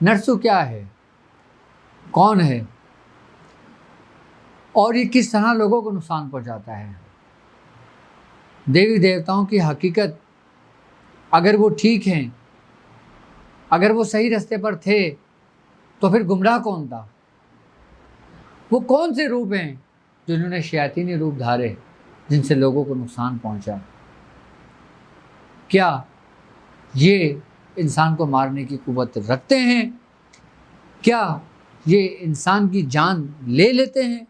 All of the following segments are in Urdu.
نرسو کیا ہے، کون ہے، اور یہ کس طرح لوگوں کو نقصان پہنچاتا ہے۔ دیوی دیوتاؤں کی حقیقت اگر وہ ٹھیک ہیں، اگر وہ صحیح راستے پر تھے تو پھر گمراہ کون تھا؟ وہ کون سے روپ ہیں جنہوں نے شیاطینی روپ دھارے جن سے لوگوں کو نقصان پہنچا؟ کیا یہ انسان کو مارنے کی قوت رکھتے ہیں؟ کیا یہ انسان کی جان لے لیتے ہیں؟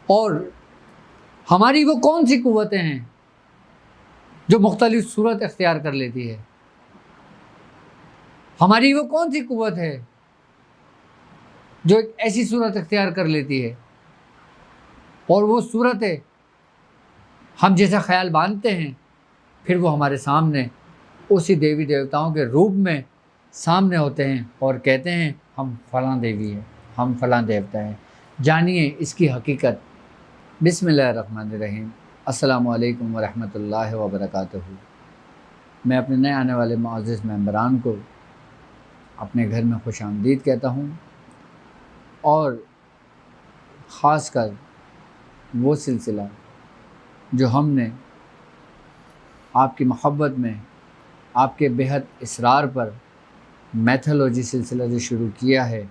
اور ہماری وہ کون سی قوتیں ہیں جو مختلف صورت اختیار کر لیتی ہے؟ ہماری وہ کون سی قوت ہے جو ایک ایسی صورت اختیار کر لیتی ہے اور وہ صورت ہے ہم جیسا خیال باندھتے ہیں، پھر وہ ہمارے سامنے اسی دیوی دیوتاؤں کے روپ میں سامنے ہوتے ہیں اور کہتے ہیں ہم فلاں دیوی ہیں، ہم فلاں دیوتا ہیں۔ جانیے اس کی حقیقت۔ بسم اللہ الرحمن الرحیم۔ السلام علیکم ورحمۃ اللہ وبرکاتہ۔ میں اپنے نئے آنے والے معزز ممبران کو اپنے گھر میں خوش آمدید کہتا ہوں، اور خاص کر وہ سلسلہ جو ہم نے آپ کی محبت میں، آپ کے بہت اصرار پر میتھولوجی سلسلہ جو شروع کیا ہے،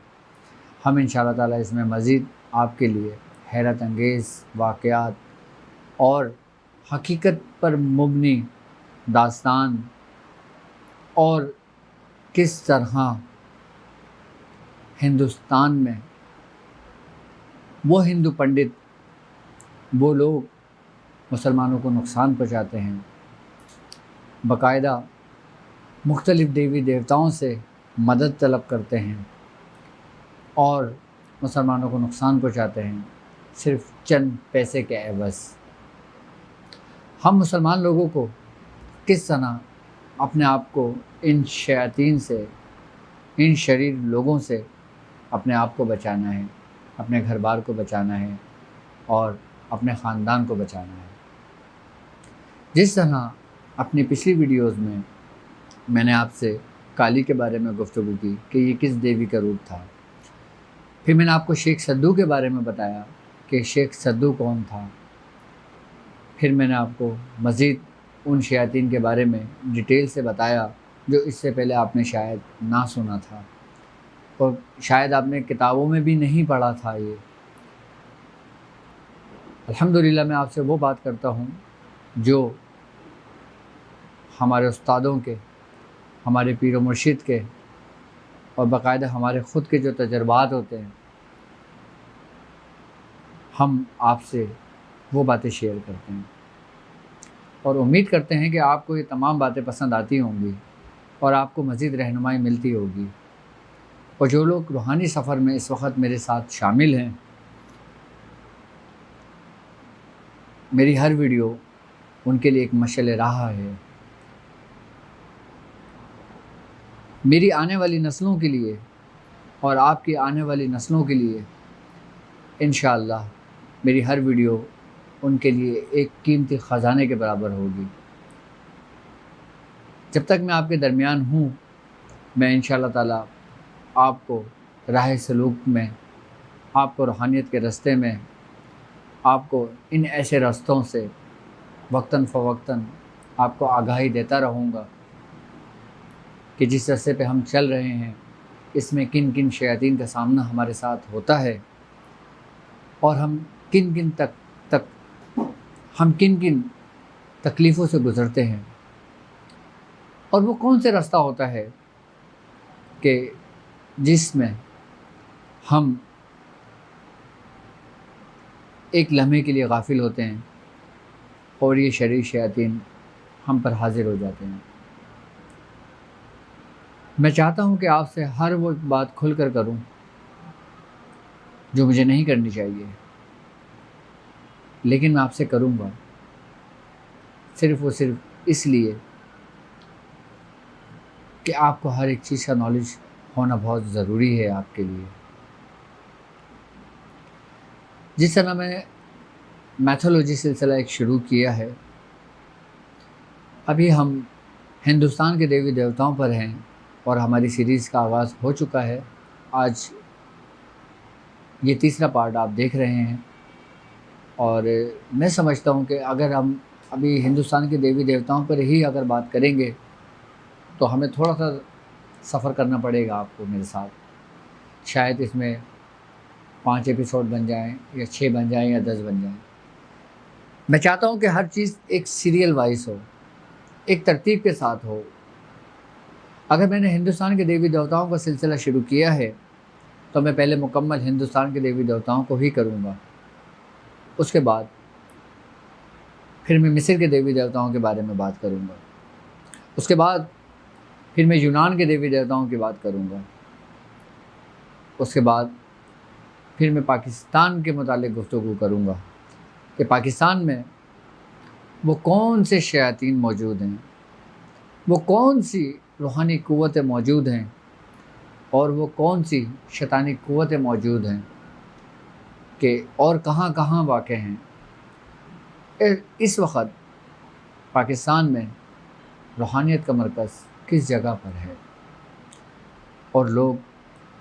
ہم انشاءاللہ تعالیٰ اس میں مزید آپ کے لیے حیرت انگیز واقعات اور حقیقت پر مبنی داستان، اور کس طرح ہندوستان میں وہ ہندو پنڈت، وہ لوگ مسلمانوں کو نقصان پہنچاتے ہیں، باقاعدہ مختلف دیوی دیوتاؤں سے مدد طلب کرتے ہیں اور مسلمانوں کو نقصان پہنچاتے ہیں صرف چند پیسے کے عوض۔ ہم مسلمان لوگوں کو کس طرح اپنے آپ کو ان شیاطین سے، ان شریر لوگوں سے اپنے آپ کو بچانا ہے، اپنے گھر بار کو بچانا ہے اور اپنے خاندان کو بچانا ہے۔ جس طرح اپنی پچھلی ویڈیوز میں نے آپ سے کالی کے بارے میں گفتگو کی کہ یہ کس دیوی کا روپ تھا، پھر میں نے آپ کو شیخ سدو کے بارے میں بتایا کہ شیخ سدو کون تھا، پھر میں نے آپ کو مزید ان شیاطین کے بارے میں ڈیٹیل سے بتایا جو اس سے پہلے آپ نے شاید نہ سنا تھا اور شاید آپ نے کتابوں میں بھی نہیں پڑھا تھا۔ یہ الحمدللہ میں آپ سے وہ بات کرتا ہوں جو ہمارے استادوں کے، ہمارے پیر و مرشد کے، اور باقاعدہ ہمارے خود کے جو تجربات ہوتے ہیں، ہم آپ سے وہ باتیں شیئر کرتے ہیں، اور امید کرتے ہیں کہ آپ کو یہ تمام باتیں پسند آتی ہوں گی اور آپ کو مزید رہنمائی ملتی ہوگی۔ اور جو لوگ روحانی سفر میں اس وقت میرے ساتھ شامل ہیں، میری ہر ویڈیو ان کے لیے ایک مشعل راہ ہے۔ میری آنے والی نسلوں کے لیے اور آپ کی آنے والی نسلوں کے لیے انشاءاللہ میری ہر ویڈیو ان کے لیے ایک قیمتی خزانے کے برابر ہوگی۔ جب تک میں آپ کے درمیان ہوں، میں انشاءاللہ تعالیٰ آپ کو راہ سلوک میں، آپ کو روحانیت کے راستے میں، آپ کو ان ایسے راستوں سے وقتاً فوقتاً آپ کو آگاہی دیتا رہوں گا کہ جس راستے پہ ہم چل رہے ہیں اس میں کن کن شیاطین کا سامنا ہمارے ساتھ ہوتا ہے، اور ہم کن کن تکلیفوں سے گزرتے ہیں، اور وہ کون سے راستہ ہوتا ہے کہ جس میں ہم ایک لمحے کے لیے غافل ہوتے ہیں اور یہ شریر شیاطین ہم پر حاضر ہو جاتے ہیں۔ میں چاہتا ہوں کہ آپ سے ہر وہ بات کھل کر کروں جو مجھے نہیں کرنی چاہیے، لیکن میں آپ سے کروں گا صرف اس لیے کہ آپ کو ہر ایک چیز کا نالج ہونا بہت ضروری ہے آپ کے لیے۔ جس طرح میں میتھولوجی سلسلہ ایک شروع کیا ہے، ابھی ہم ہندوستان کے دیوی دیوتاؤں پر ہیں اور ہماری سیریز کا آغاز ہو چکا ہے۔ آج یہ تیسرا پارٹ آپ دیکھ رہے ہیں، اور میں سمجھتا ہوں کہ اگر ہم ابھی ہندوستان کے دیوی دیوتاؤں پر ہی اگر بات کریں گے تو ہمیں تھوڑا سا سفر کرنا پڑے گا آپ کو میرے ساتھ۔ شاید اس میں 5 ایپیسوڈ بن جائیں یا 6 بن جائیں یا 10 بن جائیں۔ میں چاہتا ہوں کہ ہر چیز ایک سیریل وائز ہو، ایک ترتیب کے ساتھ ہو۔ اگر میں نے ہندوستان کے دیوی دیوتاؤں کا سلسلہ شروع کیا ہے تو میں پہلے مکمل ہندوستان کے دیوی دیوتاؤں کو ہی کروں گا، اس کے بعد پھر میں مصر کے دیوی دیوتاؤں کے بارے میں بات کروں گا، اس کے بعد پھر میں یونان کے دیوی دیوتاؤں کی بات کروں گا، اس کے بعد پھر میں پاکستان کے متعلق گفتگو کروں گا کہ پاکستان میں وہ کون سے شیاطین موجود ہیں، وہ کون سی روحانی قوتیں موجود ہیں، اور وہ کون سی شیطانی قوتیں موجود ہیں کہ اور کہاں کہاں واقع ہیں۔ اس وقت پاکستان میں روحانیت کا مرکز کس جگہ پر ہے، اور لوگ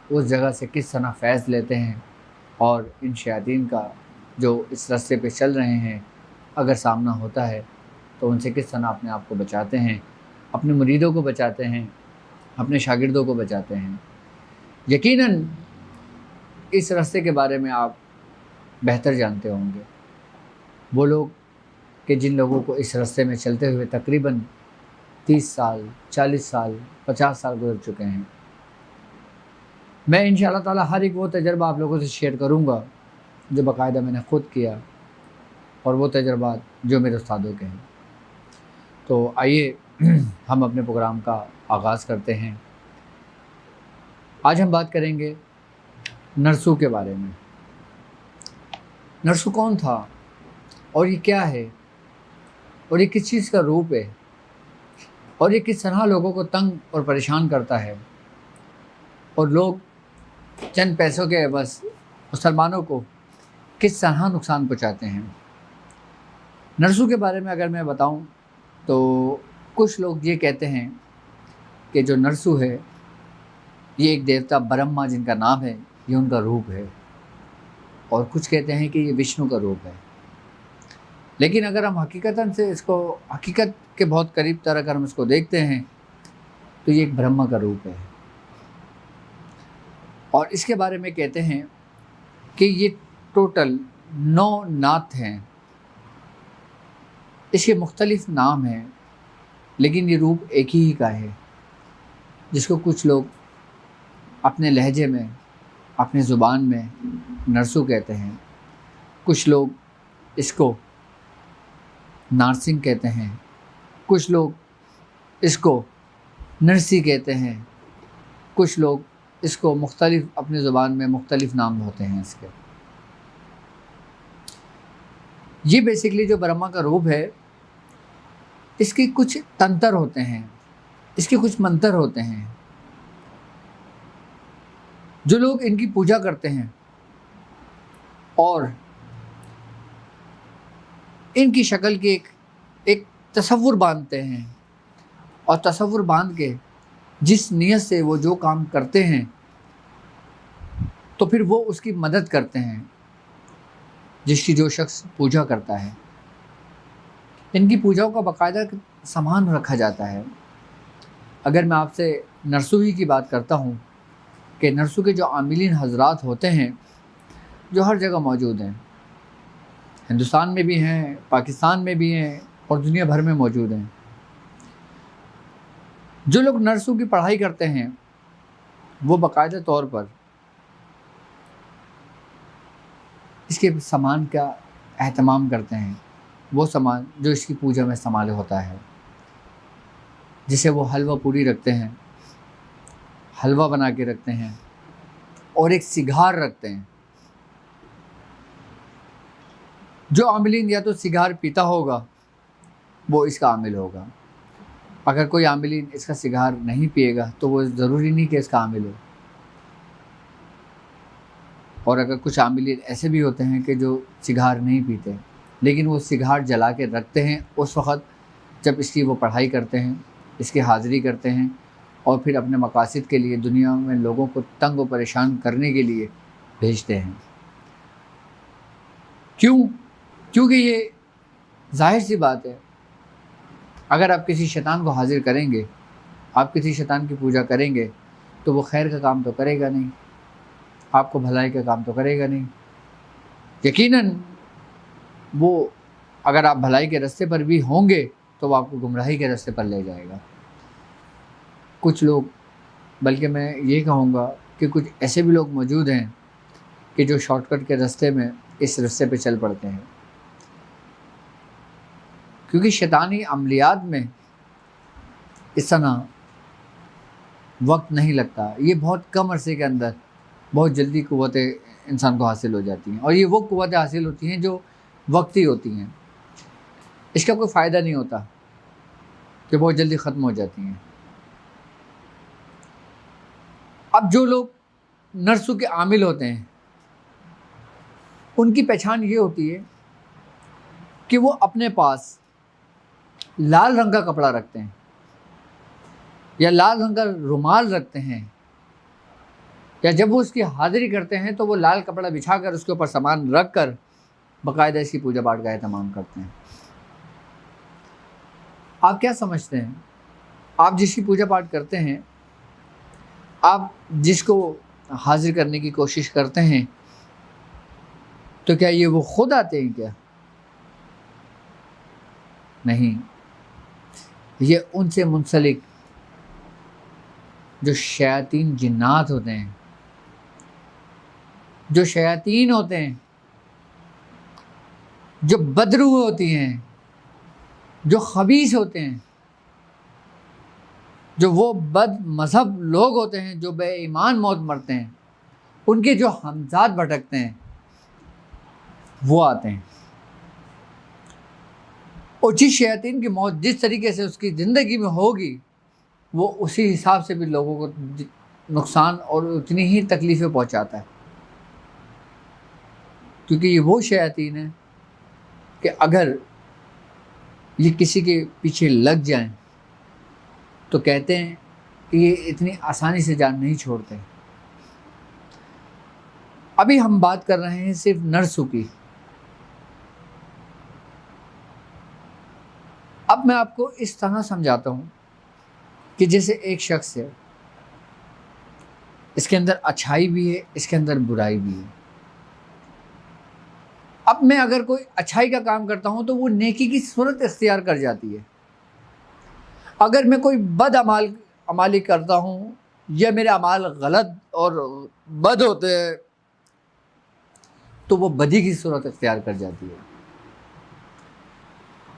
اس جگہ سے کس طرح فیض لیتے ہیں، اور ان شیاطین کا جو اس راستے پہ چل رہے ہیں اگر سامنا ہوتا ہے تو ان سے کس طرح اپنے آپ کو بچاتے ہیں، اپنے مریدوں کو بچاتے ہیں، اپنے شاگردوں کو بچاتے ہیں۔ یقیناً اس راستے کے بارے میں آپ بہتر جانتے ہوں گے، وہ لوگ کہ جن لوگوں کو اس راستے میں چلتے ہوئے تقریباً 30 سال 40 سال 50 سال گزر چکے ہیں۔ میں انشاءاللہ تعالیٰ ہر ایک وہ تجربہ آپ لوگوں سے شیئر کروں گا جو باقاعدہ میں نے خود کیا، اور وہ تجربات جو میرے استادوں کے ہیں۔ تو آئیے ہم اپنے پروگرام کا آغاز کرتے ہیں۔ آج ہم بات کریں گے نرسو کے بارے میں۔ نرسو کون تھا، اور یہ کیا ہے، اور یہ کس چیز کا روپ ہے، اور یہ کس طرح لوگوں کو تنگ اور پریشان کرتا ہے، اور لوگ چند پیسوں کے بس مسلمانوں کو کس طرح نقصان پہنچاتے ہیں۔ نرسو کے بارے میں اگر میں بتاؤں تو کچھ لوگ یہ کہتے ہیں کہ جو نرسو ہے یہ ایک دیوتا برہما جن کا نام ہے، یہ ان کا روپ ہے، اور کچھ کہتے ہیں کہ یہ وشنو کا روپ ہے۔ لیکن اگر ہم حقیقتاً سے اس کو حقیقت کے بہت قریب تر اگر ہم اس کو دیکھتے ہیں تو یہ ایک برہما کا روپ ہے، اور اس کے بارے میں کہتے ہیں کہ یہ ٹوٹل 9 نات ہیں۔ اس کے مختلف نام ہیں، لیکن یہ روپ ایک ہی کا ہے، جس کو کچھ لوگ اپنے لہجے میں اپنی زبان میں نرسو کہتے ہیں، کچھ لوگ اس کو نارسنگ کہتے ہیں، کچھ لوگ اس کو نرسی کہتے ہیں، کچھ لوگ اس کو مختلف اپنی زبان میں مختلف نام ہوتے ہیں اس کے۔ یہ بیسیکلی جو برہما کا روپ ہے، اس کے کچھ تنتر ہوتے ہیں، اس کے کچھ منتر ہوتے ہیں۔ جو لوگ ان کی پوجا کرتے ہیں اور ان کی شکل کی ایک تصور باندھتے ہیں، اور تصور باندھ کے جس نیت سے وہ جو کام کرتے ہیں تو پھر وہ اس کی مدد کرتے ہیں، جس کی جو شخص پوجا کرتا ہے۔ ان کی پوجاؤں کا باقاعدہ سامان رکھا جاتا ہے۔ اگر میں آپ سے نرسو ہی کی بات کرتا ہوں کہ نرسو کے جو عاملین حضرات ہوتے ہیں جو ہر جگہ موجود ہیں، ہندوستان میں بھی ہیں، پاکستان میں بھی ہیں، اور دنیا بھر میں موجود ہیں۔ جو لوگ نرسو کی پڑھائی کرتے ہیں وہ باقاعدہ طور پر اس کے سامان کا اہتمام کرتے ہیں، وہ سامان جو اس کی پوجا میں استعمال ہوتا ہے، جسے وہ حلوہ پوری رکھتے ہیں، حلوہ بنا کے رکھتے ہیں، اور ایک سگار رکھتے ہیں۔ جو عاملین یا تو سگار پیتا ہوگا وہ اس کا عامل ہوگا، اگر کوئی عاملین اس کا سگار نہیں پیے گا تو وہ ضروری نہیں کہ اس کا عامل ہو۔ اور اگر کچھ عاملین ایسے بھی ہوتے ہیں کہ جو سگار نہیں پیتے لیکن وہ سگار جلا کے رکھتے ہیں اس وقت جب اس کی وہ پڑھائی کرتے ہیں، اس کی حاضری کرتے ہیں، اور پھر اپنے مقاصد کے لیے دنیا میں لوگوں کو تنگ و پریشان کرنے کے لیے بھیجتے ہیں۔ کیوں؟ کیونکہ یہ ظاہر سی بات ہے، اگر آپ کسی شیطان کو حاضر کریں گے، آپ کسی شیطان کی پوجا کریں گے، تو وہ خیر کا کام تو کرے گا نہیں، آپ کو بھلائی کا کام تو کرے گا نہیں۔ یقیناً وہ اگر آپ بھلائی کے راستے پر بھی ہوں گے تو وہ آپ کو گمراہی کے راستے پر لے جائے گا۔ کچھ لوگ، بلکہ میں یہ کہوں گا کہ کچھ ایسے بھی لوگ موجود ہیں کہ جو شارٹ کٹ کے راستے میں اس راستے پہ چل پڑتے ہیں، کیونکہ شیطانی عملیات میں اس طرح وقت نہیں لگتا، یہ بہت کم عرصے کے اندر بہت جلدی قوتیں انسان کو حاصل ہو جاتی ہیں، اور یہ وہ قوتیں حاصل ہوتی ہیں جو وقتی ہوتی ہیں، اس کا کوئی فائدہ نہیں ہوتا، کہ بہت جلدی ختم ہو جاتی ہیں۔ اب جو لوگ نرسوں کے عامل ہوتے ہیں، ان کی پہچان یہ ہوتی ہے کہ وہ اپنے پاس لال رنگ کا کپڑا رکھتے ہیں یا لال رنگ کا رومال رکھتے ہیں، یا جب وہ اس کی حاضری کرتے ہیں تو وہ لال کپڑا بچھا کر اس کے اوپر سامان رکھ کر باقاعدہ اس کی پوجا پاٹ کا اہتمام کرتے ہیں۔ آپ کیا سمجھتے ہیں؟ آپ جس کی پوجا پاٹ کرتے ہیں، آپ جس کو حاضر کرنے کی کوشش کرتے ہیں، تو کیا یہ وہ خود آتے ہیں کیا؟ نہیں، یہ ان سے منسلک جو شیاطین جنات ہوتے ہیں، جو شیاطین ہوتے ہیں، جو بدروح ہوتی ہیں، جو خبیث ہوتے ہیں، جو وہ بد مذہب لوگ ہوتے ہیں جو بے ایمان موت مرتے ہیں، ان کے جو ہمزاد بھٹکتے ہیں، وہ آتے ہیں۔ اور جس شیاطین کی موت جس طریقے سے اس کی زندگی میں ہوگی، وہ اسی حساب سے بھی لوگوں کو نقصان اور اتنی ہی تکلیفیں پہنچاتا ہے، کیونکہ یہ وہ شیاطین ہیں کہ اگر یہ کسی کے پیچھے لگ جائیں تو کہتے ہیں کہ یہ اتنی آسانی سے جان نہیں چھوڑتے۔ ابھی ہم بات کر رہے ہیں صرف نرسوں کی، اب میں آپ کو اس طرح سمجھاتا ہوں کہ جیسے ایک شخص ہے، اس کے اندر اچھائی بھی ہے، اس کے اندر برائی بھی ہے۔ اب میں اگر کوئی اچھائی کا کام کرتا ہوں تو وہ نیکی کی صورت اختیار کر جاتی ہے، اگر میں کوئی بد عمالی کرتا ہوں یا میرے اعمال غلط اور بد ہوتے ہیں تو وہ بدی کی صورت اختیار کر جاتی ہے۔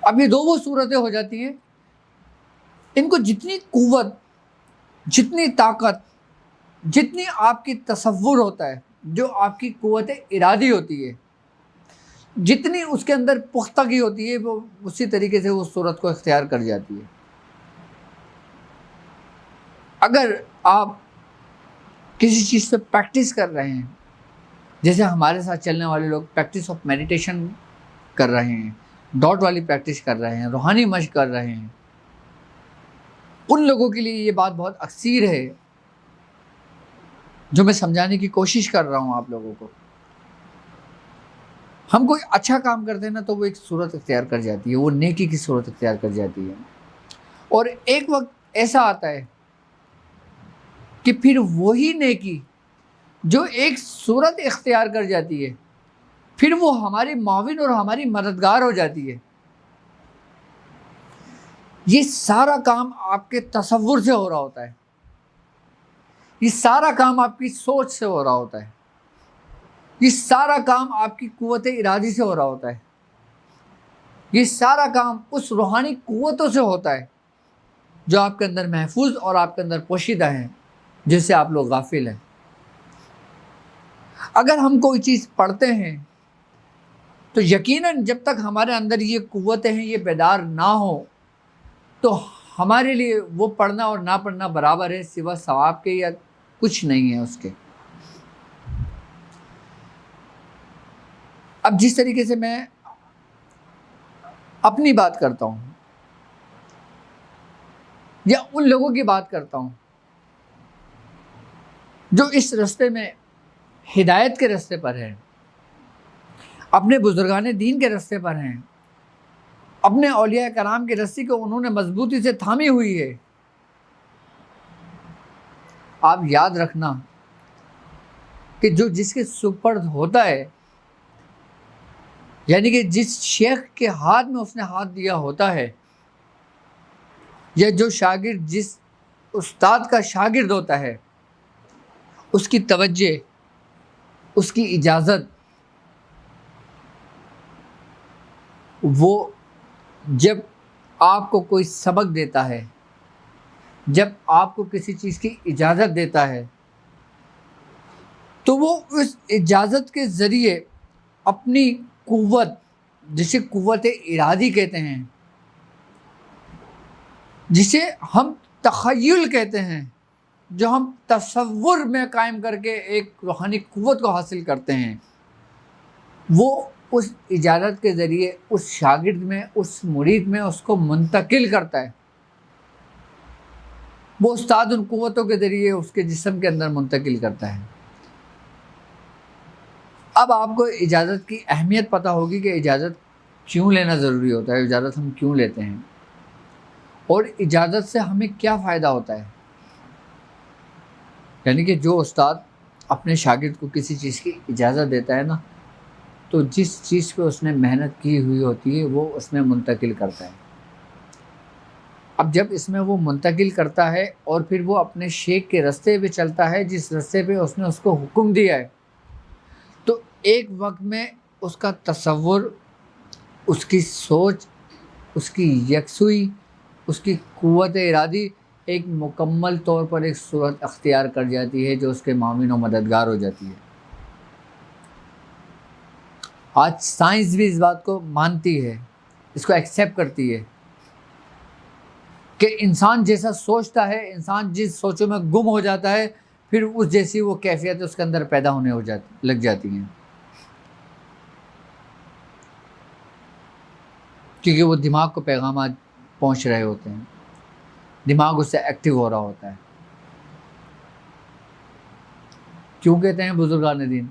اب یہ دو وہ صورتیں ہو جاتی ہیں، ان کو جتنی قوت، جتنی طاقت، جتنی آپ کی تصور ہوتا ہے، جو آپ کی قوت ارادی ہوتی ہے، جتنی اس کے اندر پختگی ہوتی ہے، وہ اسی طریقے سے اس صورت کو اختیار کر جاتی ہے۔ اگر آپ کسی چیز سے پریکٹس کر رہے ہیں، جیسے ہمارے ساتھ چلنے والے لوگ پریکٹس آف میڈیٹیشن کر رہے ہیں، ڈاٹ والی پریکٹس کر رہے ہیں، روحانی مشق کر رہے ہیں، ان لوگوں کے لیے یہ بات بہت اکثیر ہے جو میں سمجھانے کی کوشش کر رہا ہوں آپ لوگوں کو۔ ہم کوئی اچھا کام کرتے ہیں نا تو وہ ایک صورت اختیار کر جاتی ہے، وہ نیکی کی صورت اختیار کر جاتی ہے، اور ایک وقت ایسا آتا ہے کہ پھر وہی نیکی جو ایک صورت اختیار کر جاتی ہے، پھر وہ ہماری معاون اور ہماری مددگار ہو جاتی ہے۔ یہ سارا کام آپ کے تصور سے ہو رہا ہوتا ہے، یہ سارا کام آپ کی سوچ سے ہو رہا ہوتا ہے، یہ سارا کام آپ کی قوت ارادی سے ہو رہا ہوتا ہے، یہ سارا کام اس روحانی قوتوں سے ہوتا ہے جو آپ کے اندر محفوظ اور آپ کے اندر پوشیدہ ہیں، جس سے آپ لوگ غافل ہیں۔ اگر ہم کوئی چیز پڑھتے ہیں تو یقیناً جب تک ہمارے اندر یہ قوتیں ہیں، یہ بیدار نہ ہو، تو ہمارے لیے وہ پڑھنا اور نہ پڑھنا برابر ہے، سوا ثواب کے یا کچھ نہیں ہے اس کے۔ اب جس طریقے سے میں اپنی بات کرتا ہوں یا ان لوگوں کی بات کرتا ہوں جو اس راستے میں ہدایت کے راستے پر ہیں، اپنے بزرگان دین کے راستے پر ہیں، اپنے اولیاء کرام کی رسی کو انہوں نے مضبوطی سے تھامی ہوئی ہے، آپ یاد رکھنا کہ جو جس کے سپرد ہوتا ہے، یعنی کہ جس شیخ کے ہاتھ میں اس نے ہاتھ دیا ہوتا ہے، یا جو شاگرد جس استاد کا شاگرد ہوتا ہے، اس کی توجہ، اس کی اجازت، وہ جب آپ کو کوئی سبق دیتا ہے، جب آپ کو کسی چیز کی اجازت دیتا ہے، تو وہ اس اجازت کے ذریعے اپنی قوت، جسے قوت ارادی کہتے ہیں، جسے ہم تخیل کہتے ہیں، جو ہم تصور میں قائم کر کے ایک روحانی قوت کو حاصل کرتے ہیں، وہ اس اجازت کے ذریعے اس شاگرد میں، اس مرید میں اس کو منتقل کرتا ہے۔ وہ استاد ان قوتوں کے ذریعے اس کے جسم کے اندر منتقل کرتا ہے۔ اب آپ کو اجازت کی اہمیت پتہ ہوگی کہ اجازت کیوں لینا ضروری ہوتا ہے، اجازت ہم کیوں لیتے ہیں، اور اجازت سے ہمیں کیا فائدہ ہوتا ہے۔ یعنی کہ جو استاد اپنے شاگرد کو کسی چیز کی اجازت دیتا ہے نا، تو جس چیز پہ اس نے محنت کی ہوئی ہوتی ہے وہ اس میں منتقل کرتا ہے۔ اب جب اس میں وہ منتقل کرتا ہے اور پھر وہ اپنے شیخ کے راستے پہ چلتا ہے، جس راستے پہ اس نے اس کو حکم دیا ہے، تو ایک وقت میں اس کا تصور، اس کی سوچ، اس کی یکسوئی، اس کی قوت ارادی ایک مکمل طور پر ایک صورت اختیار کر جاتی ہے جو اس کے معاون و مددگار ہو جاتی ہے۔ آج سائنس بھی اس بات کو مانتی ہے، اس کو ایکسیپٹ کرتی ہے کہ انسان جیسا سوچتا ہے، انسان جس سوچوں میں گم ہو جاتا ہے، پھر اس جیسی وہ کیفیت اس کے اندر پیدا ہونے لگ جاتی ہیں، کیونکہ وہ دماغ کو پیغامات پہنچ رہے ہوتے ہیں، دماغ اس سے ایکٹیو ہو رہا ہوتا ہے۔ کیوں کہتے ہیں بزرگان دین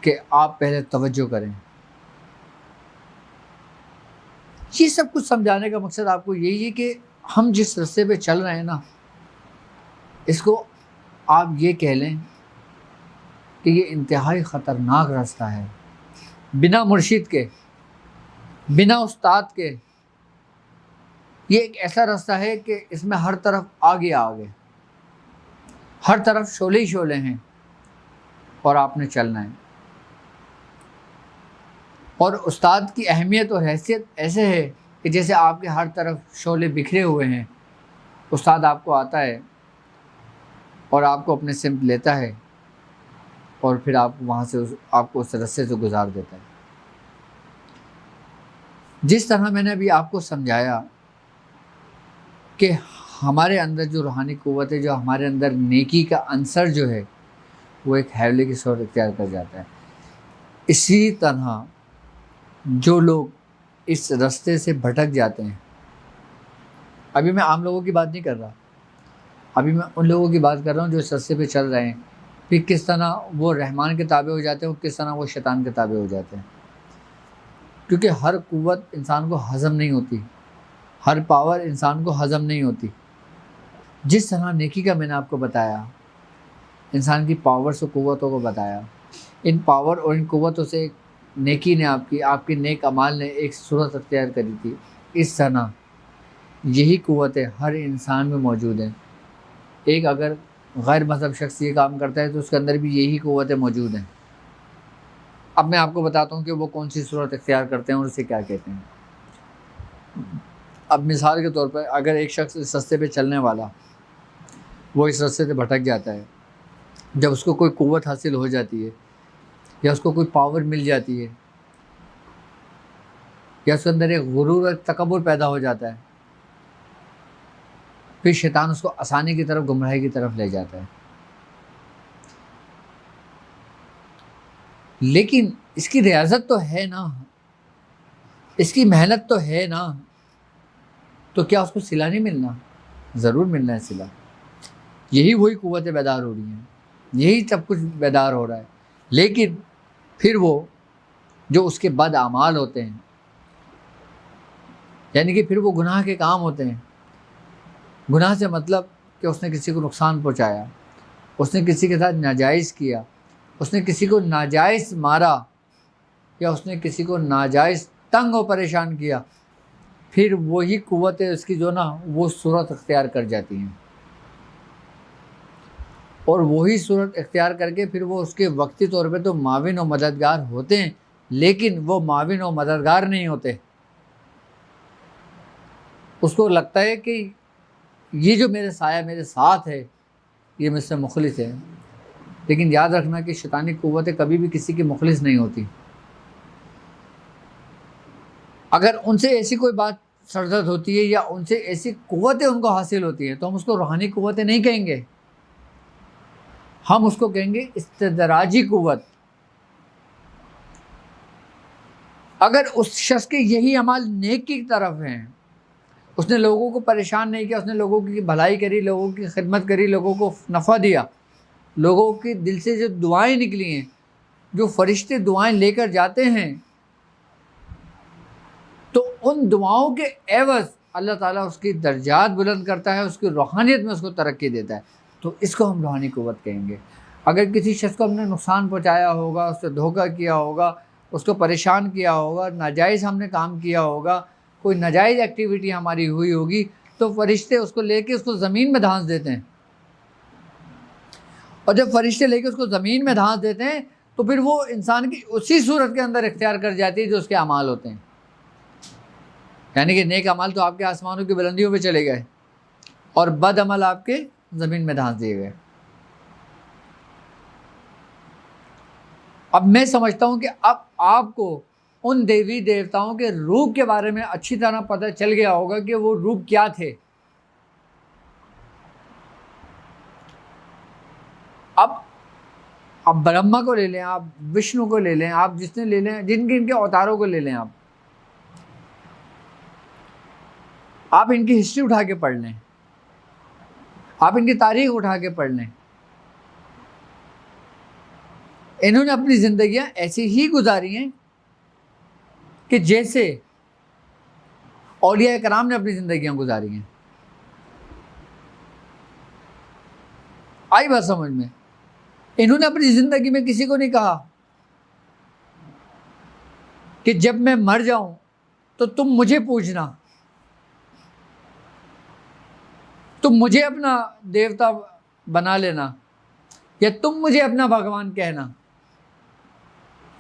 کہ آپ پہلے توجہ کریں؟ یہ سب کچھ سمجھانے کا مقصد آپ کو یہی ہے کہ ہم جس راستے پہ چل رہے ہیں نا، اس کو آپ یہ کہہ لیں کہ یہ انتہائی خطرناک راستہ ہے، بنا مرشد کے، بنا استاد کے۔ یہ ایک ایسا راستہ ہے کہ اس میں ہر طرف آگے آگے، ہر طرف شعلے ہی شعلے ہیں، اور آپ نے چلنا ہے۔ اور استاد کی اہمیت اور حیثیت ایسے ہے کہ جیسے آپ کے ہر طرف شعلے بکھرے ہوئے ہیں، استاد آپ کو آتا ہے اور آپ کو اپنے سمت لیتا ہے، اور پھر آپ وہاں سے آپ کو اس رستے سے گزار دیتا ہے۔ جس طرح میں نے ابھی آپ کو سمجھایا کہ ہمارے اندر جو روحانی قوت ہے، جو ہمارے اندر نیکی کا عنصر جو ہے، وہ ایک حیولے کی صورت اختیار کر جاتا ہے، اسی طرح جو لوگ اس راستے سے بھٹک جاتے ہیں، ابھی میں عام لوگوں کی بات نہیں کر رہا، ابھی میں ان لوگوں کی بات کر رہا ہوں جو اس راستے پہ چل رہے ہیں، پھر کس طرح وہ رحمان کے تابع ہو جاتے ہیں اور کس طرح وہ شیطان کے تابع ہو جاتے ہیں۔ کیونکہ ہر قوت انسان کو ہضم نہیں ہوتی، ہر پاور انسان کو ہضم نہیں ہوتی۔ جس طرح نیکی کا میں نے آپ کو بتایا، انسان کی پاورز و قوتوں کو بتایا، ان پاور اور ان قوتوں سے نیکی نے آپ کی نیک اعمال نے ایک صورت اختیار کری تھی، اس طرح یہی قوتیں ہر انسان میں موجود ہیں۔ ایک اگر غیر مذہب شخص یہ کام کرتا ہے تو اس کے اندر بھی یہی قوتیں موجود ہیں۔ اب میں آپ کو بتاتا ہوں کہ وہ کون سی صورت اختیار کرتے ہیں اور اسے کیا کہتے ہیں۔ اب مثال کے طور پر اگر ایک شخص اس راستے پہ چلنے والا، وہ اس راستے سے بھٹک جاتا ہے، جب اس کو کوئی قوت حاصل ہو جاتی ہے، یا اس کو کوئی پاور مل جاتی ہے، یا اس کے اندر ایک غرور اور تکبر پیدا ہو جاتا ہے، پھر شیطان اس کو آسانی کی طرف، گمراہی کی طرف لے جاتا ہے۔ لیکن اس کی ریاضت تو ہے نا، اس کی محنت تو ہے نا، تو کیا اس کو صلہ نہیں ملنا؟ ضرور ملنا ہے صلہ۔ یہی وہی قوتیں بیدار ہو رہی ہیں۔ یہی سب کچھ بیدار ہو رہا ہے. لیکن پھر وہ جو اس کے بد اعمال ہوتے ہیں، یعنی کہ پھر وہ گناہ کے کام ہوتے ہیں. گناہ سے مطلب کہ اس نے کسی کو نقصان پہنچایا، اس نے کسی کے ساتھ ناجائز کیا، اس نے کسی کو ناجائز مارا، یا اس نے کسی کو ناجائز تنگ و پریشان کیا، پھر وہی قوتیں اس کی جو نا وہ صورت اختیار کر جاتی ہیں، اور وہی صورت اختیار کر کے پھر وہ اس کے وقتی طور پہ تو معاون و مددگار ہوتے ہیں، لیکن وہ معاون و مددگار نہیں ہوتے. اس کو لگتا ہے کہ یہ جو میرے سایہ میرے ساتھ ہے یہ مجھ سے مخلص ہے. لیکن یاد رکھنا کہ شیطانی قوتیں کبھی بھی کسی کی مخلص نہیں ہوتی. اگر ان سے ایسی کوئی بات سرزد ہوتی ہے یا ان سے ایسی قوتیں ان کو حاصل ہوتی ہیں تو ہم اس کو روحانی قوتیں نہیں کہیں گے، ہم اس کو کہیں گے استدراجی قوت. اگر اس شخص کے یہی اعمال نیکی کی طرف ہیں، اس نے لوگوں کو پریشان نہیں کیا، اس نے لوگوں کی بھلائی کری، لوگوں کی خدمت کری، لوگوں کو نفع دیا، لوگوں کے دل سے جو دعائیں نکلی ہیں، جو فرشتے دعائیں لے کر جاتے ہیں، تو ان دعاؤں کے عوض اللہ تعالیٰ اس کی درجات بلند کرتا ہے، اس کی روحانیت میں اس کو ترقی دیتا ہے. تو اس کو ہم روحانی قوت کہیں گے. اگر کسی شخص کو ہم نے نقصان پہنچایا ہوگا، اس سے دھوکہ کیا ہوگا، اس کو پریشان کیا ہوگا، ناجائز ہم نے کام کیا ہوگا، کوئی ناجائز ایکٹیویٹی ہماری ہوئی ہوگی، تو فرشتے اس کو لے کے اس کو زمین میں دھانس دیتے ہیں. اور جب فرشتے لے کے اس کو زمین میں دھانس دیتے ہیں تو پھر وہ انسان کی اسی صورت کے اندر اختیار کر جاتی ہے جو اس کے اعمال ہوتے ہیں. یعنی کہ نیک اعمال تو آپ کے آسمانوں کی بلندیوں پہ چلے گئے اور بد عمل آپ کے زمین میں دھانس دیے گئے. اب میں سمجھتا ہوں کہ اب آپ کو ان دیوی دیوتاؤں کے روپ کے بارے میں اچھی طرح پتہ چل گیا ہوگا کہ وہ روپ کیا تھے. اب برہما کو لے لیں، آپ وشنو کو لے لیں، آپ جس نے لے لیں، جن کے اوتاروں کو لے لیں، آپ ان کی ہسٹری اٹھا کے پڑھ لیں، آپ ان کی تاریخ اٹھا کے پڑھ لیں. انہوں نے اپنی زندگیاں ایسی ہی گزاری ہیں کہ جیسے اولیاء کرام نے اپنی زندگیاں گزاری ہیں. آئی بات سمجھ میں؟ انہوں نے اپنی زندگی میں کسی کو نہیں کہا کہ جب میں مر جاؤں تو تم مجھے پوجنا، تم مجھے اپنا دیوتا بنا لینا، یا تم مجھے اپنا بھگوان کہنا.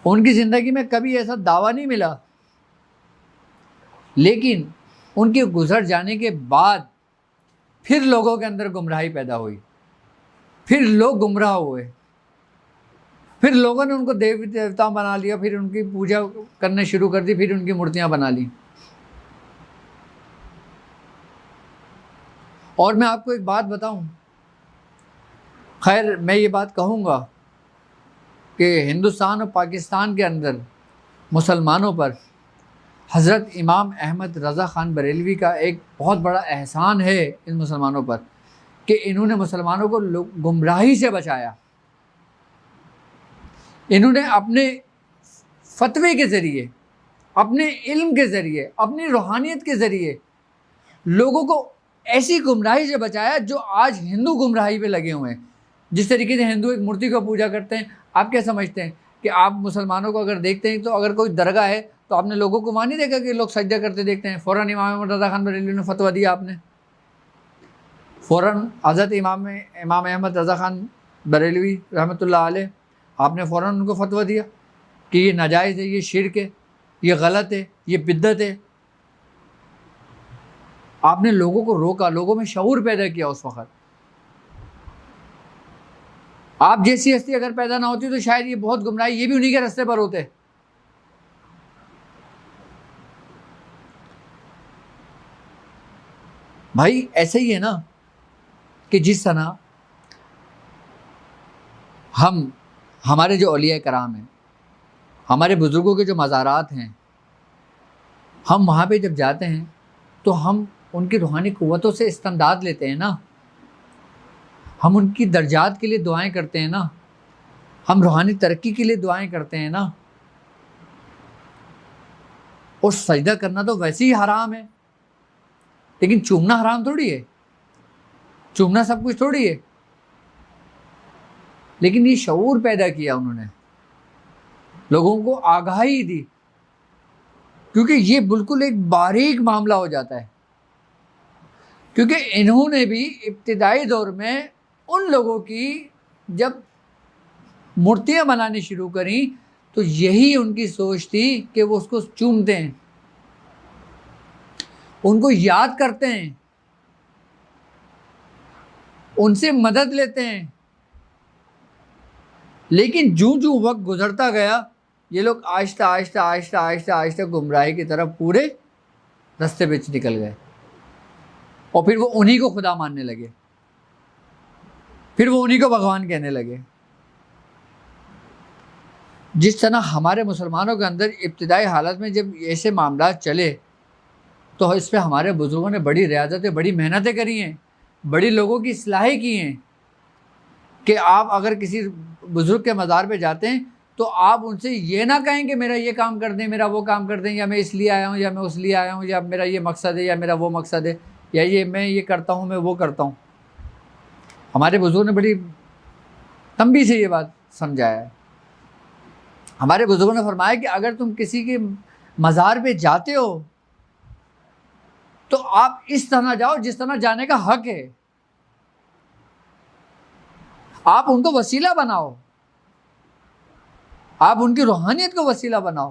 ان کی زندگی میں کبھی ایسا دعویٰ نہیں ملا. لیکن ان کے گزر جانے کے بعد پھر لوگوں کے اندر گمراہی پیدا ہوئی، پھر لوگ گمراہ ہوئے، پھر لوگوں نے ان کو دیوی دیوتا بنا لیا، پھر ان کی پوجا کرنے شروع کر دی، پھر ان کی مورتیاں بنا لی. اور میں آپ کو ایک بات بتاؤں، خیر میں یہ بات کہوں گا کہ ہندوستان اور پاکستان کے اندر مسلمانوں پر حضرت امام احمد رضا خان بریلوی کا ایک بہت بڑا احسان ہے ان مسلمانوں پر کہ انہوں نے مسلمانوں کو گمراہی سے بچایا. انہوں نے اپنے فتوے کے ذریعے، اپنے علم کے ذریعے، اپنی روحانیت کے ذریعے لوگوں کو ایسی گمراہی سے بچایا جو آج ہندو گمراہی پہ لگے ہوئے ہیں. جس طریقے سے ہندو ایک مورتی کو پوجا کرتے ہیں، آپ کیا سمجھتے ہیں کہ آپ مسلمانوں کو اگر دیکھتے ہیں تو اگر کوئی درگاہ ہے تو آپ نے لوگوں کو وہاں نہیں دیکھا کہ لوگ سجدہ کرتے دیکھتے ہیں؟ فوراً امام احمد رضا خان بریلوی نے فتویٰ دیا، آپ نے فوراً حضرت امام احمد رضا خان بریلوی رحمۃ اللہ علیہ، آپ نے فوراً ان کو فتویٰ دیا کہ یہ ناجائز ہے، یہ شرک ہے، یہ غلط ہے، یہ بدعت ہے. آپ نے لوگوں کو روکا، لوگوں میں شعور پیدا کیا. اس وقت آپ جیسی ہستی اگر پیدا نہ ہوتی تو شاید یہ بہت گمراہی، یہ بھی انہی کے راستے پر ہوتے. بھائی ایسے ہی ہے نا کہ جس طرح ہمارے جو اولیاء کرام ہیں، ہمارے بزرگوں کے جو مزارات ہیں، ہم وہاں پہ جب جاتے ہیں تو ہم ان کی روحانی قوتوں سے استمداد لیتے ہیں نا. ہم ان کی درجات کے لیے دعائیں کرتے ہیں نا، ہم روحانی ترقی کے لیے دعائیں کرتے ہیں نا، اور سجدہ کرنا تو ویسے ہی حرام ہے، لیکن چومنا حرام تھوڑی ہے، چومنا سب کچھ تھوڑی ہے۔ لیکن یہ شعور پیدا کیا انہوں نے، لوگوں کو آگاہی دی، کیونکہ یہ بالکل ایک باریک معاملہ ہو جاتا ہے، کیونکہ انہوں نے بھی ابتدائی دور میں ان لوگوں کی جب مورتیاں بنانی شروع کریں تو یہی ان کی سوچ تھی کہ وہ اس کو چومتے ہیں، ان کو یاد کرتے ہیں، ان سے مدد لیتے ہیں۔ لیکن جوں وقت گزرتا گیا یہ لوگ آہستہ آہستہ آہستہ آہستہ آہستہ گمراہی کی طرف پورے رستے پہ نکل گئے، اور پھر وہ انہی کو خدا ماننے لگے، پھر وہ انہی کو بھگوان کہنے لگے۔ جس طرح ہمارے مسلمانوں کے اندر ابتدائی حالت میں جب ایسے معاملات چلے تو اس پہ ہمارے بزرگوں نے بڑی ریاضتیں، بڑی محنتیں کری ہیں، بڑی لوگوں کی اصلاحیں کی ہیں، کہ آپ اگر کسی بزرگ کے مزار پہ جاتے ہیں تو آپ ان سے یہ نہ کہیں کہ میرا یہ کام کر دیں، میرا وہ کام کر دیں، یا میں اس لیے آیا ہوں، یا میں اس لیے آیا ہوں، یا میرا یہ مقصد ہے، یا میرا وہ مقصد ہے، یا یہ میں یہ کرتا ہوں، میں وہ کرتا ہوں۔ ہمارے بزرگوں نے بڑی تنبیہ سے یہ بات سمجھایا ہے۔ ہمارے بزرگوں نے فرمایا کہ اگر تم کسی کے مزار پہ جاتے ہو تو آپ اس طرح جاؤ جس طرح جانے کا حق ہے، آپ ان کو وسیلہ بناؤ، آپ ان کی روحانیت کو وسیلہ بناؤ۔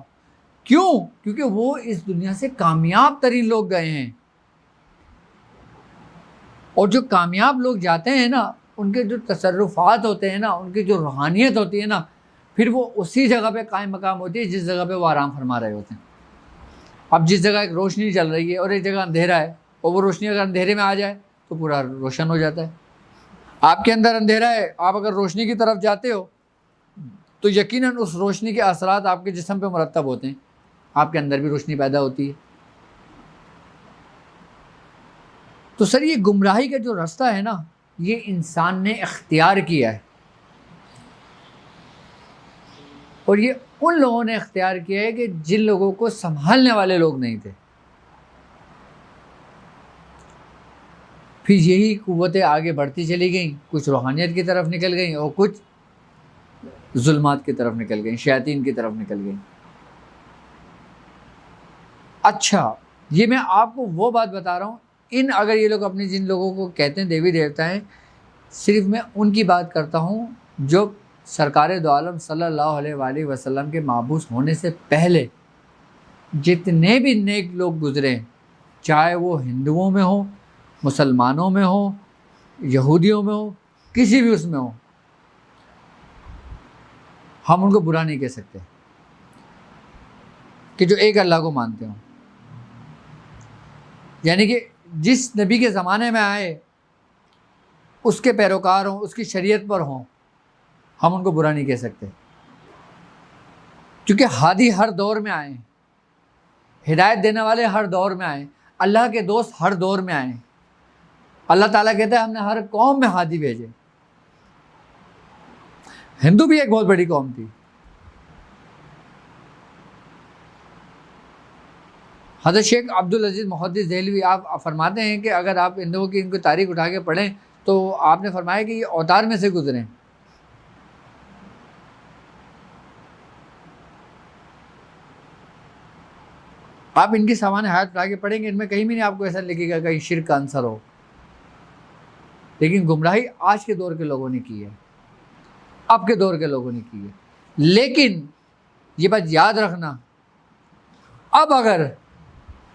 کیوں؟ کیونکہ وہ اس دنیا سے کامیاب ترین لوگ گئے ہیں، اور جو کامیاب لوگ جاتے ہیں نا ان کے جو تصرفات ہوتے ہیں نا، ان کی جو روحانیت ہوتی ہے نا، پھر وہ اسی جگہ پہ قائم مقام ہوتی ہے جس جگہ پہ وہ آرام فرما رہے ہوتے ہیں۔ اب جس جگہ ایک روشنی چل رہی ہے اور ایک جگہ اندھیرا ہے، اور وہ روشنی اگر اندھیرے میں آ جائے تو پورا روشن ہو جاتا ہے۔ آپ کے اندر اندھیرا ہے، آپ اگر روشنی کی طرف جاتے ہو تو یقیناً اس روشنی کے اثرات آپ کے جسم پہ مرتب ہوتے ہیں، آپ کے اندر بھی روشنی پیدا ہوتی ہے۔ تو سر یہ گمراہی کا جو راستہ ہے نا، یہ انسان نے اختیار کیا ہے، اور یہ ان لوگوں نے اختیار کیا ہے کہ جن لوگوں کو سنبھالنے والے لوگ نہیں تھے۔ پھر یہی قوتیں آگے بڑھتی چلی گئیں، کچھ روحانیت کی طرف نکل گئیں اور کچھ ظلمات کی طرف نکل گئیں، شیاطین کی طرف نکل گئیں۔ اچھا، یہ میں آپ کو وہ بات بتا رہا ہوں، اگر یہ لوگ اپنے جن لوگوں کو کہتے ہیں دیوی دیوتا ہیں، صرف میں ان کی بات کرتا ہوں جو سرکار دو عالم صلی اللہ علیہ وآلہ وسلم کے مابعوث ہونے سے پہلے جتنے بھی نیک لوگ گزرے، چاہے وہ ہندوؤں میں ہوں، مسلمانوں میں ہوں، یہودیوں میں ہوں، کسی بھی اس میں ہوں، ہم ان کو برا نہیں کہہ سکتے کہ جو ایک اللہ کو مانتے ہوں، یعنی کہ جس نبی کے زمانے میں آئے اس کے پیروکار ہوں، اس کی شریعت پر ہوں، ہم ان کو برا نہیں کہہ سکتے، کیونکہ ہادی ہر دور میں آئے، ہدایت دینے والے ہر دور میں آئے، اللہ کے دوست ہر دور میں آئے۔ اللہ تعالیٰ کہتا ہے ہم نے ہر قوم میں ہادی بھیجے۔ ہندو بھی ایک بہت بڑی قوم تھی۔ حضرت شیخ عبدالعزیز محدث دہلوی آپ فرماتے ہیں کہ اگر آپ ہندوؤں کی ان کی تاریخ اٹھا کے پڑھیں تو آپ نے فرمایا کہ یہ اوتار میں سے گزرے۔ آپ ان کی سامان حیات اٹھا کے پڑھیں گے، ان میں کہیں بھی نہیں آپ کو ایسا لکھے گا کہ شرک کا عنصر ہو، لیکن گمراہی آج کے دور کے لوگوں نے کی ہے، اب کے دور کے لوگوں نے کی ہے۔ لیکن یہ بات یاد رکھنا، اب اگر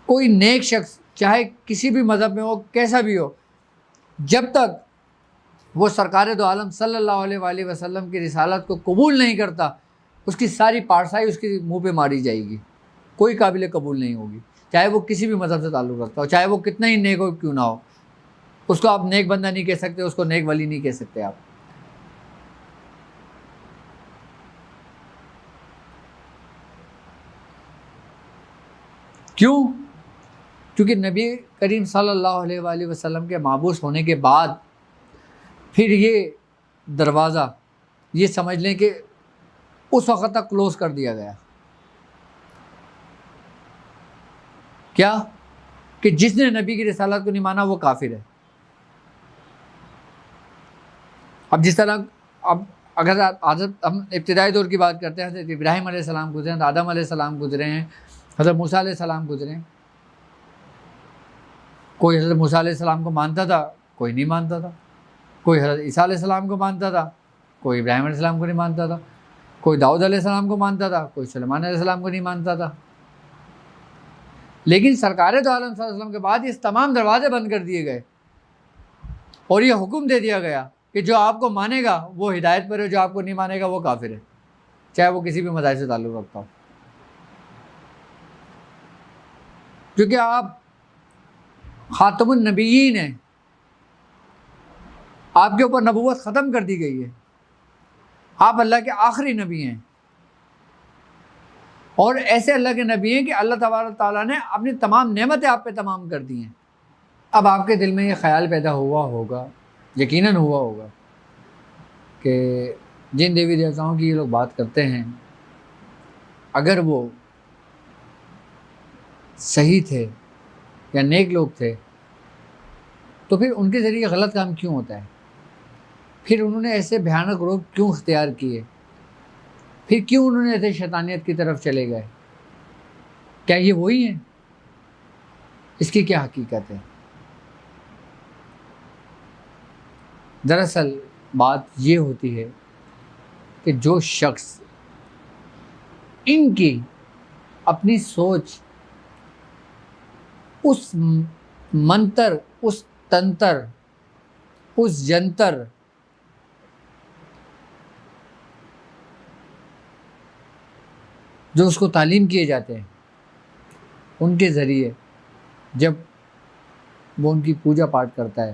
کوئی نیک شخص چاہے کسی بھی مذہب میں ہو، کیسا بھی ہو، جب تک وہ سرکار دو عالم صلی اللہ علیہ وآلہ وسلم کی رسالت کو قبول نہیں کرتا، اس کی ساری پارسائی اس کے منہ پہ ماری جائے گی، کوئی قابل قبول نہیں ہوگی، چاہے وہ کسی بھی مذہب سے تعلق رکھتا ہو، چاہے وہ کتنا ہی نیک ہو کیوں نہ ہو۔ اس کو آپ نیک بندہ نہیں کہہ سکتے، اس کو نیک ولی نہیں کہہ سکتے آپ۔ کیوں؟ کیونکہ نبی کریم صلی اللہ علیہ وآلہ وسلم کے مابعوث ہونے کے بعد پھر یہ دروازہ یہ سمجھ لیں کہ اس وقت تک کلوز کر دیا گیا. کیا؟ کہ جس نے نبی کی رسالت کو نہیں مانا وہ کافر ہے. اب جس طرح اگر ہم ابتدائی دور کی بات کرتے ہیں، حضرت ابراہیم علیہ السلام گزرے ہیں، آدم علیہ السلام گزرے ہیں، حضرت موسیٰ علیہ السلام گزرے ہیں. کوئی حضرت موسیٰ علیہ السلام کو مانتا تھا، کوئی نہیں مانتا تھا. کوئی حضرت عیسیٰ علیہ السلام کو مانتا تھا، کوئی ابراہیم علیہ السلام کو نہیں مانتا تھا. کوئی داؤد علیہ السلام کو مانتا تھا، کوئی سلیمان علیہ السلام کو نہیں مانتا تھا. لیکن سرکار دو عالم صلی اللہ علیہ وسلم کے بعد یہ تمام دروازے بند کر دیے گئے اور یہ حکم دے دیا گیا کہ جو آپ کو مانے گا وہ ہدایت پر ہے، جو آپ کو نہیں مانے گا وہ کافر ہے، چاہے وہ کسی بھی مذہب سے تعلق رکھتا ہو. کیونکہ آپ خاتم النبیین ہیں، آپ کے اوپر نبوت ختم کر دی گئی ہے، آپ اللہ کے آخری نبی ہیں، اور ایسے اللہ کے نبی ہیں کہ اللہ تبارک تعالیٰ نے اپنی تمام نعمتیں آپ پہ تمام کر دی ہیں. اب آپ کے دل میں یہ خیال پیدا ہوا ہوگا، یقیناً ہوا ہوگا، کہ جن دیوی دیوتاؤں کی یہ لوگ بات کرتے ہیں اگر وہ صحیح تھے یا نیک لوگ تھے تو پھر ان کے ذریعے غلط کام کیوں ہوتا ہے؟ پھر انہوں نے ایسے بھیانک روگ کیوں اختیار کیے؟ پھر کیوں انہوں نے ایسے شیطانیت کی طرف چلے گئے؟ کیا یہ وہی ہیں؟ اس کی کیا حقیقت ہے؟ دراصل بات یہ ہوتی ہے کہ جو شخص ان کی اپنی سوچ اس منتر، اس تنتر، اس جنتر جو اس کو تعلیم کیے جاتے ہیں ان کے ذریعے جب وہ ان کی پوجا پاٹ کرتا ہے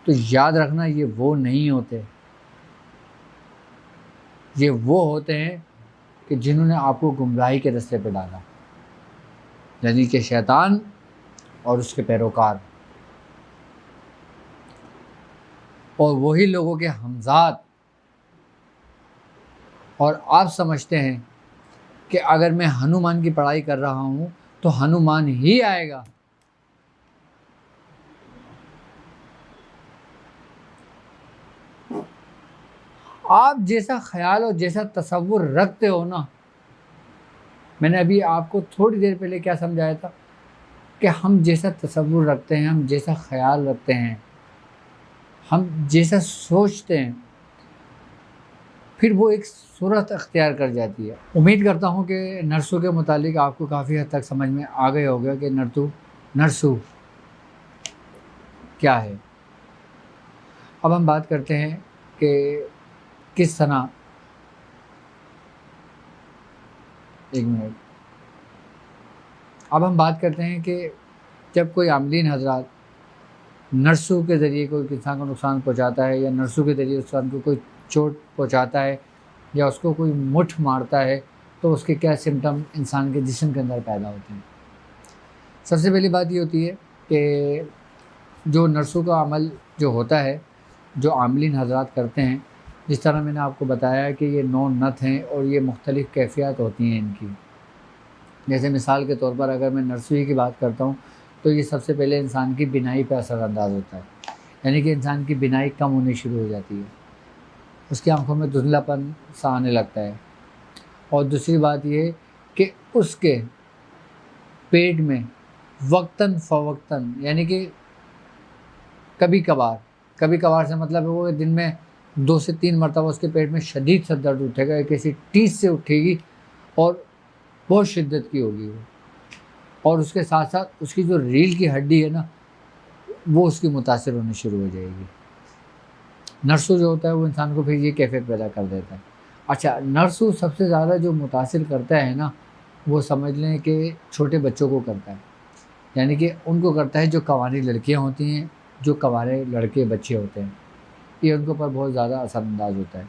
تو یاد رکھنا یہ وہ نہیں ہوتے، یہ وہ ہوتے ہیں کہ جنہوں نے آپ کو گمراہی کے راستے پہ ڈالا، یعنی کہ شیطان اور اس کے پیروکار، اور وہی لوگوں کے ہمزاد. اور آپ سمجھتے ہیں کہ اگر میں ہنومان کی پڑھائی کر رہا ہوں تو ہنومان ہی آئے گا. آپ جیسا خیال اور جیسا تصور رکھتے ہو نا، میں نے ابھی آپ کو تھوڑی دیر پہلے کیا سمجھایا تھا کہ ہم جیسا تصور رکھتے ہیں، ہم جیسا خیال رکھتے ہیں، ہم جیسا سوچتے ہیں، پھر وہ ایک صورت اختیار کر جاتی ہے. امید کرتا ہوں کہ نرسوں کے متعلق آپ کو کافی حد تک سمجھ میں آ گیا ہوگا کہ نرسو کیا ہے. اب ہم بات کرتے ہیں کہ کس طرح، ایک منٹ، اب ہم بات کرتے ہیں کہ جب کوئی عاملین حضرات نرسوں کے ذریعے کوئی انسان کو نقصان پہنچاتا ہے، یا نرسوں کے ذریعے انسان کو کوئی چوٹ پہنچاتا ہے، یا اس کو کوئی مٹھ مارتا ہے، تو اس کے کیا سمٹم انسان کے جسم کے اندر پیدا ہوتے ہیں. سب سے پہلی بات یہ ہوتی ہے کہ جو نرسوں کا عمل جو ہوتا ہے، جو عاملین حضرات کرتے ہیں، جس طرح میں نے آپ کو بتایا کہ یہ 9 نت ہیں اور یہ مختلف کیفیات ہوتی ہیں ان کی. جیسے مثال کے طور پر اگر میں نرسوئی کی بات کرتا ہوں تو یہ سب سے پہلے انسان کی بینائی پہ اثر انداز ہوتا ہے، یعنی کہ انسان کی بینائی کم ہونی شروع ہو جاتی ہے، اس کی آنکھوں میں دھندلا پن سا آنے لگتا ہے. اور دوسری بات یہ کہ اس کے پیٹ میں وقتاً فوقتاً، یعنی کہ کبھی کبھار سے مطلب ہے وہ دن میں 2 سے 3 مرتبہ اس کے پیٹ میں شدید سا درد اٹھے گا، ایک ایسی ٹیس سے اٹھے گی اور بہت شدت کی ہوگی وہ. اور اس کے ساتھ ساتھ اس کی جو ریڑھ کی ہڈی ہے نا وہ اس کی متاثر ہونے شروع ہو جائے گی. نرسو جو ہوتا ہے وہ انسان کو پھر یہ کیفیت پیدا کر دیتا ہے. اچھا، نرسو سب سے زیادہ جو متاثر کرتا ہے نا، وہ سمجھ لیں کہ چھوٹے بچوں کو کرتا ہے، یعنی کہ ان کو کرتا ہے جو کنواری لڑکیاں ہوتی ہیں، جو کنوارے لڑکے بچے ہوتے ہیں، یہ ان کے اوپر بہت زیادہ اثر انداز ہوتا ہے.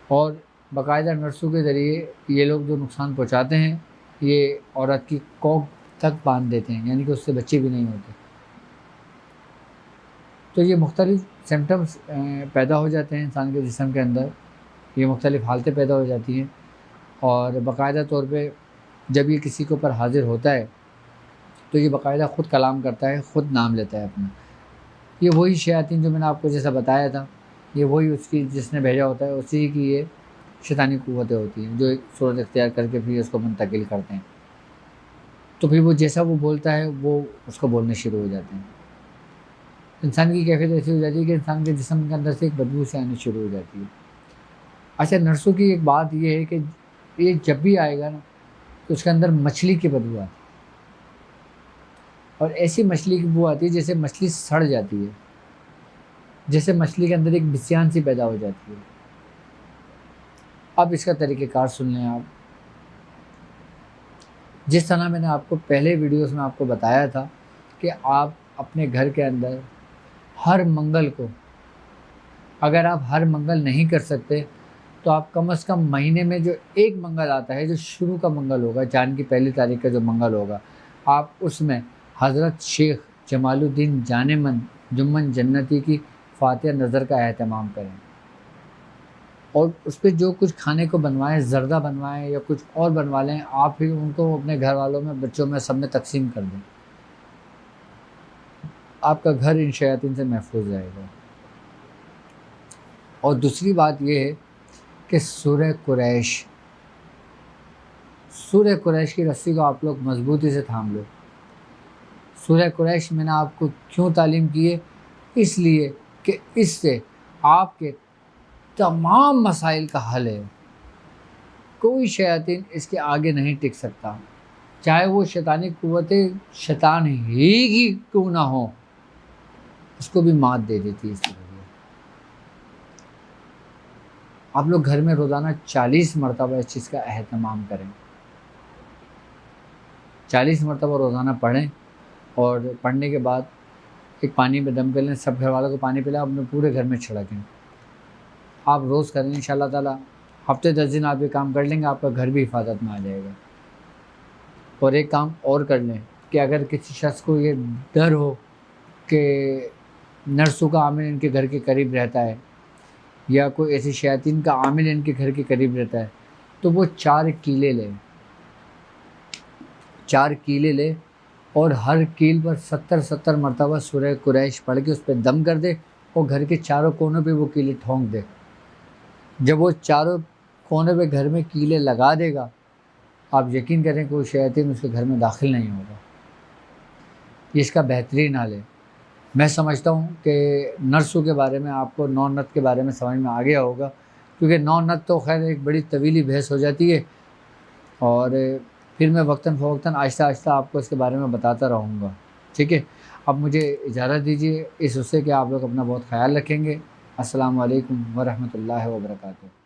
اور باقاعدہ نرسوں کے ذریعے یہ لوگ جو نقصان پہنچاتے ہیں، یہ عورت کی کوکھ تک باندھ دیتے ہیں، یعنی کہ اس سے بچے بھی نہیں ہوتے. تو یہ مختلف سمٹمس پیدا ہو جاتے ہیں انسان کے جسم کے اندر، یہ مختلف حالتیں پیدا ہو جاتی ہیں، اور باقاعدہ طور پہ جب یہ کسی کے اوپر حاضر ہوتا ہے تو یہ باقاعدہ خود کلام کرتا ہے، خود نام لیتا ہے اپنا۔ یہ وہی شیاطین جو میں نے آپ کو جیسا بتایا تھا، یہ وہی اس کی جس نے بھیجا ہوتا ہے، اسی کی یہ شیطانی قوتیں ہوتی ہیں جو ایک صورت اختیار کر کے پھر اس کو منتقل کرتے ہیں۔ تو پھر وہ جیسا وہ بولتا ہے وہ اس کو بولنے شروع ہو جاتے ہیں۔ انسان کی کیفیت ایسی ہو جاتی ہے کہ انسان کے جسم کے اندر سے ایک بدبو سے آنی شروع ہو جاتی ہے۔ اچھا، نرسوں کی ایک بات یہ ہے کہ یہ جب بھی آئے گا نا تو اس کے اندر مچھلی کی بدبو آتی ہے، اور ایسی مچھلی کی بدبو آتی ہے جیسے مچھلی سڑ جاتی ہے، جیسے مچھلی کے اندر ایک بسیان سی پیدا ہو جاتی ہے۔ اب اس کا طریقہ کار سن لیں آپ۔ جس طرح میں نے آپ کو پہلے ویڈیوز میں آپ کو بتایا تھا کہ آپ اپنے گھر کے اندر ہر منگل کو، اگر آپ ہر منگل نہیں کر سکتے تو آپ کم از کم مہینے میں جو ایک منگل آتا ہے، جو شروع کا منگل ہوگا، چاند کی پہلی تاریخ کا جو منگل ہوگا، آپ اس میں حضرت شیخ جمال الدین جان من جمن جنتی کی فاتحہ نظر کا اہتمام کریں، اور اس پہ جو کچھ کھانے کو بنوائیں، زردہ بنوائیں یا کچھ اور بنوا لیں، آپ پھر ان کو اپنے گھر والوں میں، بچوں میں، سب میں تقسیم کر دیں۔ آپ کا گھر ان شیاطین سے محفوظ رہے گا۔ اور دوسری بات یہ ہے کہ سورہ قریش کی رسی کو آپ لوگ مضبوطی سے تھام لو۔ سورہ قریش میں نے آپ کو کیوں تعلیم کی ہے؟ اس لیے کہ اس سے آپ کے تمام مسائل کا حل ہے۔ کوئی شیاطین اس کے آگے نہیں ٹک سکتا، چاہے وہ شیطانی قوتیں شیطان ہی کی کیوں نہ ہو، اس کو بھی مات دے دیتی ہے اس کے ذریعے۔ آپ لوگ گھر میں روزانہ 40 مرتبہ اس چیز کا اہتمام کریں، 40 مرتبہ روزانہ پڑھیں، اور پڑھنے کے بعد ایک پانی میں دم کر لیں، سب گھر والوں کو پانی پلائیں، اپنے پورے گھر میں چھڑکیں۔ آپ روز کریں انشاءاللہ تعالیٰ، ہفتے 10 دن آپ یہ کام کر لیں گے، آپ کا گھر بھی حفاظت میں آ جائے گا۔ اور ایک کام اور کر لیں کہ اگر کسی شخص کو یہ ڈر ہو کہ نرسوں کا عامل ان کے گھر کے قریب رہتا ہے، یا کوئی ایسی شیاطین کا عامل ان کے گھر کے قریب رہتا ہے، تو وہ 4 کیلے لیں، 4 کیلے لے، اور ہر کیل پر 70 مرتبہ سورہ قریش پڑھ کے اس پہ دم کر دے، اور گھر کے چاروں کونوں پہ وہ کیلے ٹھونک دے۔ جب وہ چاروں کونے پہ گھر میں کیلے لگا دے گا، آپ یقین کریں کہ وہ شیاطین اس کے گھر میں داخل نہیں ہوگا۔ یہ اس کا بہترین حل ہے۔ میں سمجھتا ہوں کہ نرسوں کے بارے میں آپ کو 9 نت کے بارے میں سمجھ میں آ گیا ہوگا، کیونکہ 9 نت تو خیر ایک بڑی طویلی بحث ہو جاتی ہے، اور پھر میں وقتاً فوقتاً آہستہ آہستہ آپ کو اس کے بارے میں بتاتا رہوں گا۔ ٹھیک ہے، اب مجھے اجازت دیجیے اس حصے کہ آپ لوگ اپنا بہت خیال رکھیں گے۔ السلام علیکم ورحمۃ اللہ وبرکاتہ۔